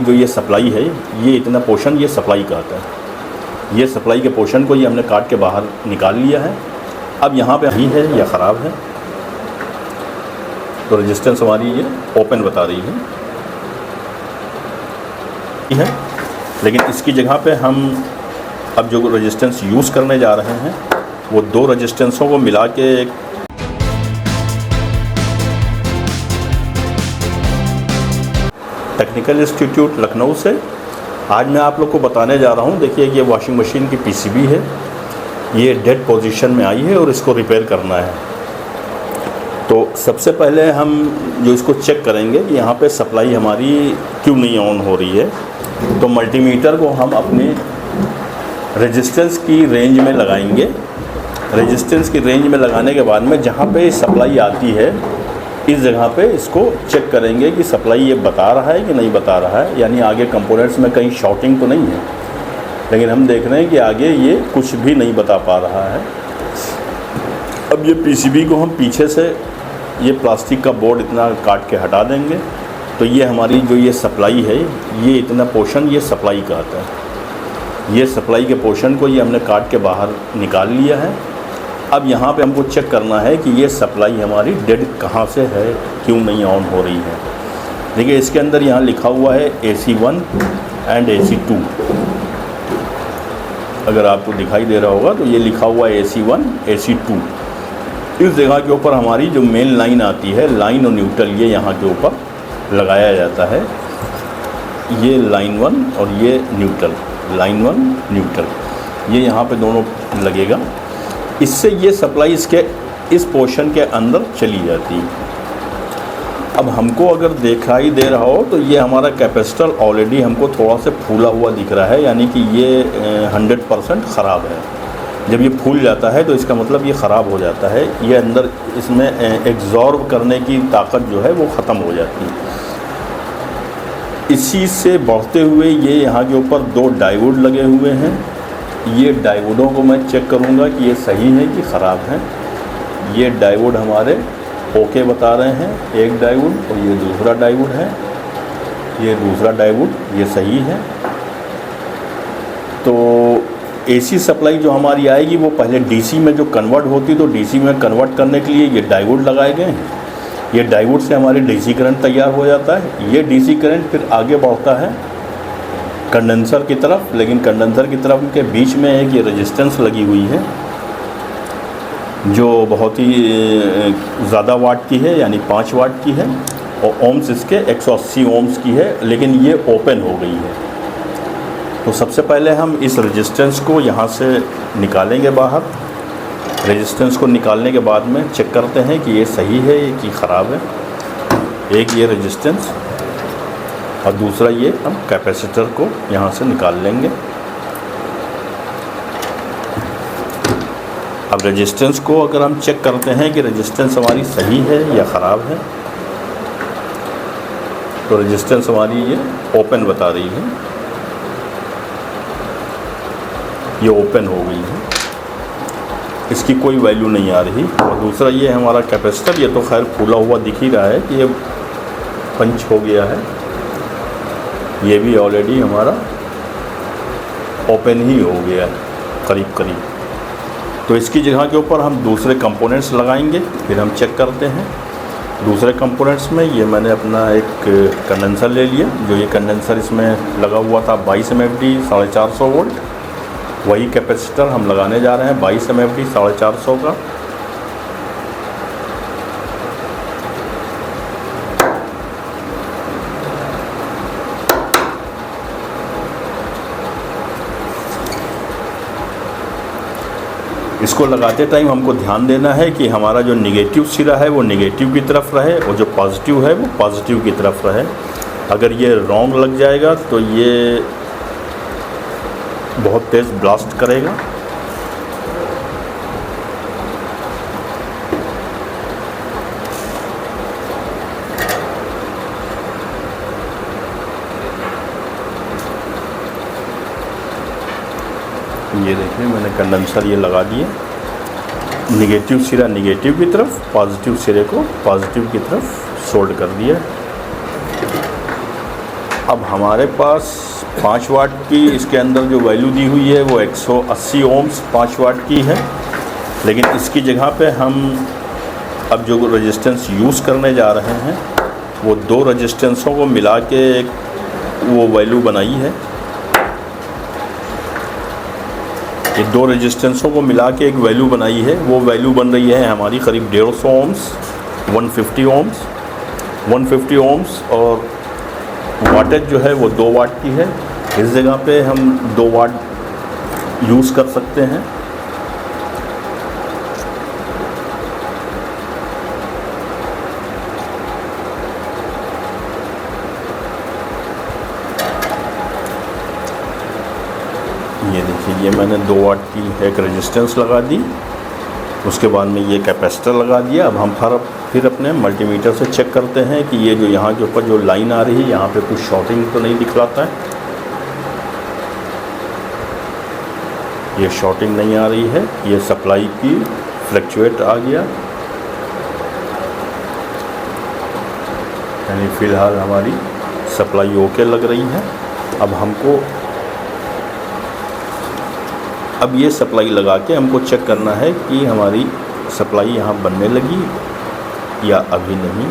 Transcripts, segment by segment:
जो ये सप्लाई है, ये इतना पोर्शन ये सप्लाई का आता है। ये सप्लाई के पोर्शन को ये हमने काट के बाहर निकाल लिया है। अब यहाँ पे ही है या ख़राब है, तो रेजिस्टेंस हमारी ये ओपन बता रही है। लेकिन इसकी जगह पे हम अब जो रेजिस्टेंस यूज़ करने जा रहे हैं वो दो रेजिस्टेंसों को मिला के एक टेक्निकल इंस्टीट्यूट लखनऊ से आज मैं आप लोग को बताने जा रहा हूँ। देखिए ये वॉशिंग मशीन की पीसीबी है, ये डेड पोजीशन में आई है और इसको रिपेयर करना है। तो सबसे पहले हम जो इसको चेक करेंगे कि यहाँ पे सप्लाई हमारी क्यों नहीं ऑन हो रही है। तो मल्टीमीटर को हम अपने रेजिस्टेंस की रेंज में लगाएंगे। रेजिस्टेंस की रेंज में लगाने के बाद में जहाँ पे सप्लाई आती है इस जगह पे इसको चेक करेंगे कि सप्लाई ये बता रहा है कि नहीं बता रहा है, यानी आगे कंपोनेंट्स में कहीं शॉर्टिंग तो नहीं है। लेकिन हम देख रहे हैं कि आगे ये कुछ भी नहीं बता पा रहा है। अब ये पीसीबी को हम पीछे से ये प्लास्टिक का बोर्ड इतना काट के हटा देंगे। तो ये हमारी जो ये सप्लाई है, ये इतना पोर्शन ये सप्लाई का आता है। ये सप्लाई के पोर्शन को ये हमने काट के बाहर निकाल लिया है। अब यहाँ पे हमको चेक करना है कि ये सप्लाई हमारी डेड कहाँ से है, क्यों नहीं ऑन हो रही है। देखिए इसके अंदर यहाँ लिखा हुआ है AC1 एंड AC2। अगर आपको दिखाई दे रहा होगा तो ये लिखा हुआ है AC1 AC2। इस जगह के ऊपर हमारी जो मेन लाइन आती है, लाइन और न्यूट्रल, ये यहाँ के ऊपर लगाया जाता है। ये लाइन 1 और ये न्यूट्रल, लाइन 1 न्यूट्रल, ये यहाँ पे दोनों लगेगा। इससे ये सप्लाई इसके इस पोर्शन के अंदर चली जाती है। अब हमको अगर दिखाई दे रहा हो तो ये हमारा कैपेसिटर ऑलरेडी हमको थोड़ा सा फूला हुआ दिख रहा है, यानी कि ये 100% ख़राब है। जब ये फूल जाता है तो इसका मतलब ये ख़राब हो जाता है। ये अंदर इसमें एग्जॉर्ब करने की ताकत जो है वो ख़त्म हो जाती है। इसी से बढ़ते हुए ये यहाँ के ऊपर दो डायोड लगे हुए हैं। ये डायोडों को मैं चेक करूँगा कि ये सही है कि ख़राब है। ये डायोड हमारे ओके बता रहे हैं, एक डायोड, और ये दूसरा डायोड है। ये दूसरा डायोड ये सही है। तो एसी सप्लाई जो हमारी आएगी वो पहले डीसी में जो कन्वर्ट होती, तो डीसी में कन्वर्ट करने के लिए ये डायोड लगाए गए हैं। ये डायोड से हमारे डीसी करंट तैयार हो जाता है। ये डीसी करंट फिर आगे बढ़ता है कंडेंसर की तरफ, लेकिन कंडेंसर की तरफ के बीच में एक ये रेजिस्टेंस लगी हुई है जो बहुत ही ज़्यादा वाट की है, यानी 5 वाट की है, और ओम्स इसके 180 ओम्स की है, लेकिन ये ओपन हो गई है। तो सबसे पहले हम इस रेजिस्टेंस को यहाँ से निकालेंगे बाहर। रेजिस्टेंस को निकालने के बाद में चेक करते हैं कि ये सही है कि ख़राब है। एक ये रेजिस्टेंस और दूसरा ये हम कैपेसिटर को यहाँ से निकाल लेंगे। अब रेजिस्टेंस को अगर हम चेक करते हैं कि रेजिस्टेंस हमारी सही है या ख़राब है, तो रेजिस्टेंस हमारी ये ओपन बता रही है, ये ओपन हो गई है, इसकी कोई वैल्यू नहीं आ रही। और दूसरा ये हमारा कैपेसिटर, ये तो खैर फूला हुआ दिख ही रहा है कि ये पंच हो गया है। ये भी ऑलरेडी हमारा ओपन ही हो गया है करीब करीब। तो इसकी जगह के ऊपर हम दूसरे कंपोनेंट्स लगाएंगे, फिर हम चेक करते हैं। दूसरे कंपोनेंट्स में ये मैंने अपना एक कंडेंसर ले लिया। जो ये कंडेंसर इसमें लगा हुआ था 22 MFD 450 वोल्ट, वही कैपेसिटर हम लगाने जा रहे हैं 22 MFD 450 का। इसको लगाते टाइम हमको ध्यान देना है कि हमारा जो नेगेटिव सिरा है वो नेगेटिव की तरफ रहे और जो पॉजिटिव है वो पॉजिटिव की तरफ रहे। अगर ये रॉन्ग लग जाएगा तो ये बहुत तेज़ ब्लास्ट करेगा। ये देखिए मैंने कंडेंसर ये लगा दिए, निगेटिव सिरा निगेटिव की तरफ, पॉजिटिव सिरे को पॉजिटिव की तरफ सोल्ड कर दिया। अब हमारे पास 5 वाट की इसके अंदर जो वैल्यू दी हुई है वो 180 ओम्स 5 वाट की है, लेकिन इसकी जगह पे हम अब जो रेजिस्टेंस यूज़ करने जा रहे हैं वो 2 रेजिस्टेंसों को मिला के एक वो वैल्यू बनाई है। ये 2 रेजिस्टेंसों को मिला के एक वैल्यू बनाई है। वो वैल्यू बन रही है हमारी करीब 150 ओम्स 150 ओम्स 150 ओम्स, और वाटेज जो है वो 2 वाट की है। इस जगह पे हम 2 वाट यूज़ कर सकते हैं। ये देखिए, ये मैंने 2 वाट की एक रेजिस्टेंस लगा दी, उसके बाद में ये कैपेसिटर लगा दिया। अब हम फिर अपने मल्टीमीटर से चेक करते हैं कि ये जो यहाँ के ऊपर जो लाइन आ रही है यहाँ पे कुछ शॉर्टिंग तो नहीं दिखलाता है। ये शॉर्टिंग नहीं आ रही है, ये सप्लाई की फ्लक्चुएट आ गया, यानी फ़िलहाल हमारी सप्लाई ओके लग रही है। अब ये सप्लाई लगा के हमको चेक करना है कि हमारी सप्लाई यहाँ बनने लगी या अभी नहीं।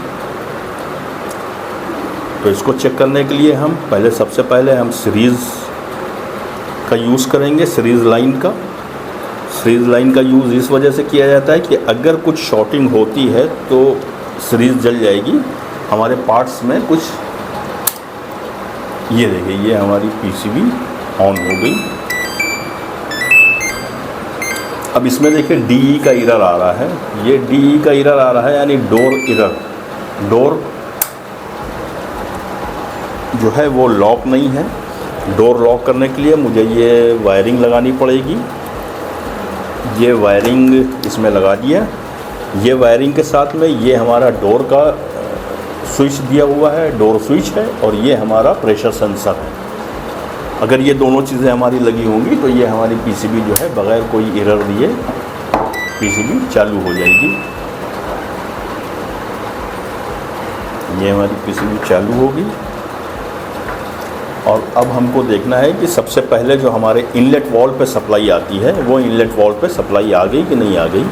तो इसको चेक करने के लिए हम सबसे पहले हम सीरीज़ का यूज़ करेंगे। सीरीज़ लाइन का यूज़ इस वजह से किया जाता है कि अगर कुछ शॉर्टिंग होती है तो सीरीज़ जल जाएगी हमारे पार्ट्स में कुछ। ये देखिए, ये हमारी पीसीबी ऑन हो गई। अब इसमें देखिए डीई का एरर आ रहा है। ये डीई का एरर आ रहा है यानी डोर एरर। डोर जो है वो लॉक नहीं है। डोर लॉक करने के लिए मुझे ये वायरिंग लगानी पड़ेगी। ये वायरिंग इसमें लगा दिया। ये वायरिंग के साथ में ये हमारा डोर का स्विच दिया हुआ है, डोर स्विच है, और ये हमारा प्रेशर सेंसर है। अगर ये दोनों चीज़ें हमारी लगी होंगी तो ये हमारी पीसीबी जो है बग़ैर कोई एरर दिए पीसीबी चालू हो जाएगी। ये हमारी पीसीबी चालू होगी। और अब हमको देखना है कि सबसे पहले जो हमारे इनलेट वॉल पे सप्लाई आती है वो इनलेट वॉल पे सप्लाई आ गई कि नहीं आ गई।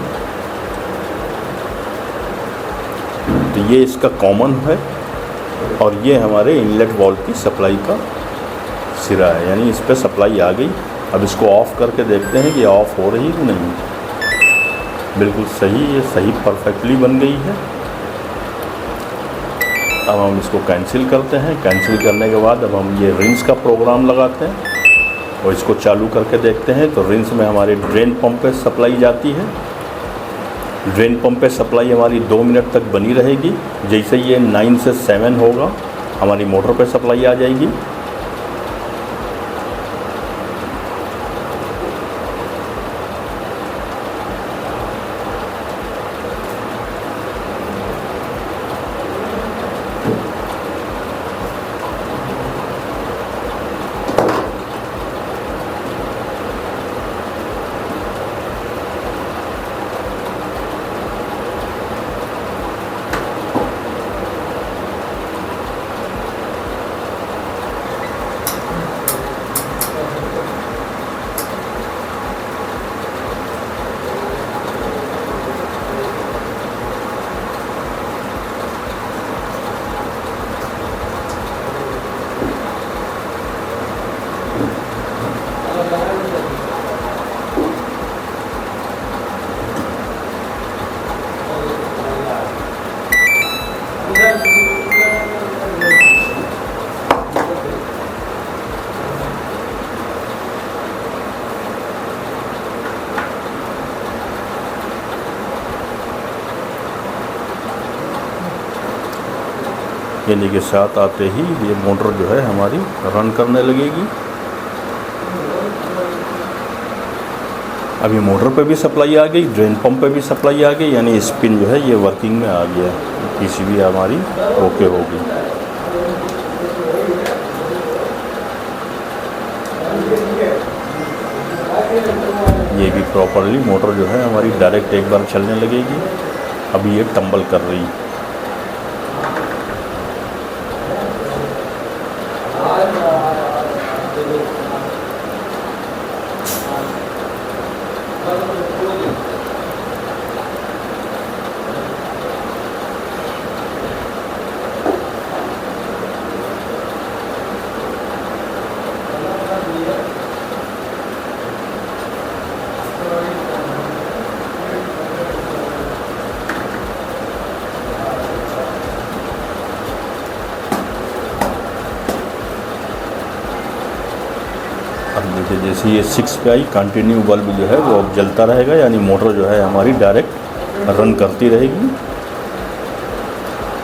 तो ये इसका कॉमन है और ये हमारे इनलेट वॉल की सप्लाई का सिरा है, यानी इस पर सप्लाई आ गई। अब इसको ऑफ़ करके देखते हैं कि ऑफ़ हो रही है कि नहीं। बिल्कुल सही, ये सही परफेक्टली बन गई है। अब हम इसको कैंसिल करते हैं। कैंसिल करने के बाद अब हम ये रिंस का प्रोग्राम लगाते हैं और इसको चालू करके देखते हैं। तो रिंस में हमारे ड्रेन पंप पे सप्लाई जाती है। ड्रेन पंप पे सप्लाई हमारी 2 मिनट तक बनी रहेगी। जैसे ये 9 से 7 होगा हमारी मोटर पे सप्लाई आ जाएगी। यानी के साथ आते ही ये मोटर जो है हमारी रन करने लगेगी। अभी मोटर पे भी सप्लाई आ गई, ड्रेन पंप पे भी सप्लाई आ गई, यानी स्पिन जो है ये वर्किंग में आ गया। पीसीबी हमारी ओके होगी। ये भी प्रॉपरली मोटर जो है हमारी डायरेक्ट एक बार चलने लगेगी। अभी ये टंबल कर रही। अब देखिए जैसे ये 6 पे आई, कंटिन्यू बल्ब जो है वो अब जलता रहेगा, यानी मोटर जो है हमारी डायरेक्ट रन करती रहेगी।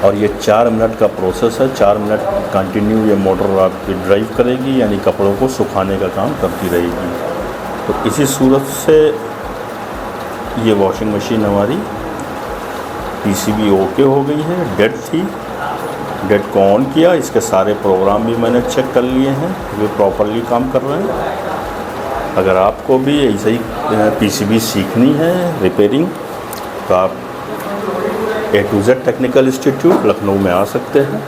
और ये 4 मिनट का प्रोसेस है, 4 मिनट कंटिन्यू ये मोटर आपकी ड्राइव करेगी, यानी कपड़ों को सुखाने का काम करती रहेगी। तो इसी सूरत से ये वॉशिंग मशीन हमारी पीसीबी ओके हो गई है। डेड थी, डेड को ऑन किया, इसके सारे प्रोग्राम भी मैंने चेक कर लिए हैं, वे प्रॉपरली काम कर रहे हैं। अगर आपको भी ऐसे ही पीसीबी सीखनी है रिपेयरिंग, तो आप A to Z technical institute Lucknow में आ सकते हैं।